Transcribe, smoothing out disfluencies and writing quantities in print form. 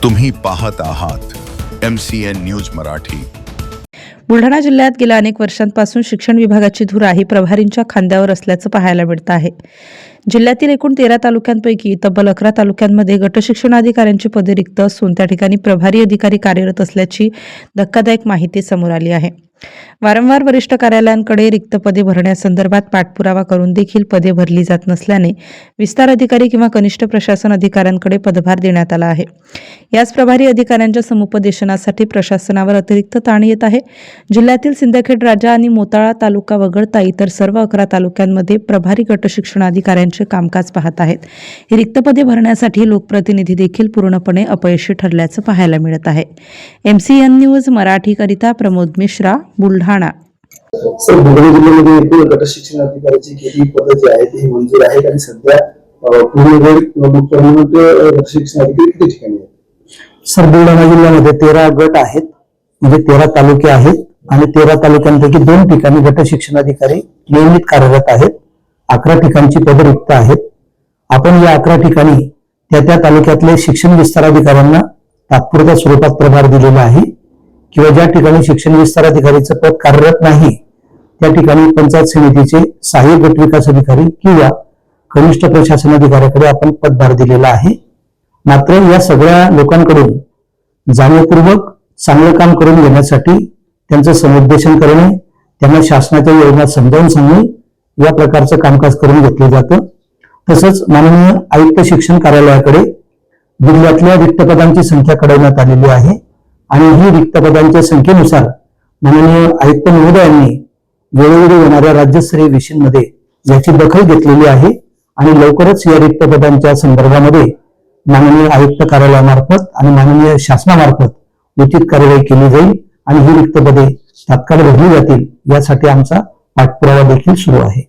तुम्ही पाहत आहात MCN न्यूज मराठी। बुलढाणा जिल्ह्यात गेल्या अनेक वर्षांपासून शिक्षण विभागाची धुरा ही प्रभारींच्या खांद्यावर असल्याचं पाहायला मिळतं आहे। जिल्ह्यातील एकूण 13 तालुक्यांपैकी तब्बल 11 तालुक्यांमध्ये गटशिक्षणाधिकाऱ्यांची पदे रिक्त असून त्या ठिकाणी प्रभारी अधिकारी कार्यरत असल्याची धक्कादायक माहिती समोर आली आहे। वारंवार वरिष्ठ कार्यालयांकडे रिक्त पदे भरण्यासंदर्भात पाठपुरावा करून देखील पदे भरली जात नसल्याने विस्तार अधिकारी किंवा कनिष्ठ प्रशासन अधिकाऱ्यांकडे पदभार देण्यात आला आहे। याच प्रभारी अधिकाऱ्यांच्या समुपदेशनासाठी प्रशासनावर अतिरिक्त ताण येत आहे। जिल्ह्यातील सिंदखेड राजा आणि मोताळा तालुका वगळता इतर सर्व 11 तालुक्यांमध्ये प्रभारी गटशिक्षणाधिकाऱ्यांचे कामकाज पाहत आहेत। ही रिक्त पदे भरण्यासाठी लोकप्रतिनिधी देखील पूर्णपणे अपयशी ठरल्याचं पाहायला मिळत आहे। MCN न्यूज मराठीकरिता प्रमोद मिश्रा, बुलढाणा। सर, बुलढाणा जिल्ह्यामध्ये एकूण गटशिक्षण अधिकाऱ्याची किती पदे जी आहेत ती मंजूर आहेत आणि सध्या पूर्ण गटशिक्षण अधिकारी किती ठिकाणी आहेत? सर, बुलढाणा जिल्ह्यामध्ये 13 गट आहेत, म्हणजे 13 तालुके आहेत आणि 13 तालुक्यांपैकी 2 ठिकाणी गट शिक्षणाधिकारी नियमित कार्यरत आहेत। 11 ठिकाणची पदे रिक्त आहेत। आपण या 11 ठिकाणी त्या तालुक्यातले शिक्षण विस्तार अधिकाऱ्यांना तात्पुरत्या स्वरूपात प्रभार दिलेला आहे किंवा ज्या ठिकाणी शिक्षण विस्तार अधिकारीचं पद कार्यरत नाही त्या ठिकाणी पंचायत समितीचे सहाय्यक गट विकास अधिकारी किंवा कनिष्ठ प्रशासन अधिकाऱ्याकडे आपण पदभार दिलेला आहे। मात्र या सगळ्या लोकांकडून जाणीवपूर्वक चांगलं काम करून घेण्यासाठी त्यांचं समुपदेशन करणे, त्यांना शासनाच्या योजना समजावून सांगणे या प्रकारचं कामकाज करून घेतलं जातं। तसंच माननीय आयुक्त शिक्षण कार्यालयाकडे जिल्ह्यातल्या रिक्त पदांची संख्या कळवण्यात आलेली आहे आणि ही रिक्त पदांच्या संख्येनुसार माननीय आयुक्त महोदयांनी वेळोवेळी होणाऱ्या राज्यस्तरीय विषयांमध्ये याची दखल घेतलेली आहे आणि लवकरच या रिक्त पदांच्या संदर्भामध्ये माननीय आयुक्त कार्यालयामार्फत आणि माननीय शासनामार्फत उचित कार्यवाही केली जाईल आणि ही रिक्त पदे तात्काळ भरली जातील यासाठी आमचा पाठपुरावा देखील सुरू आहे।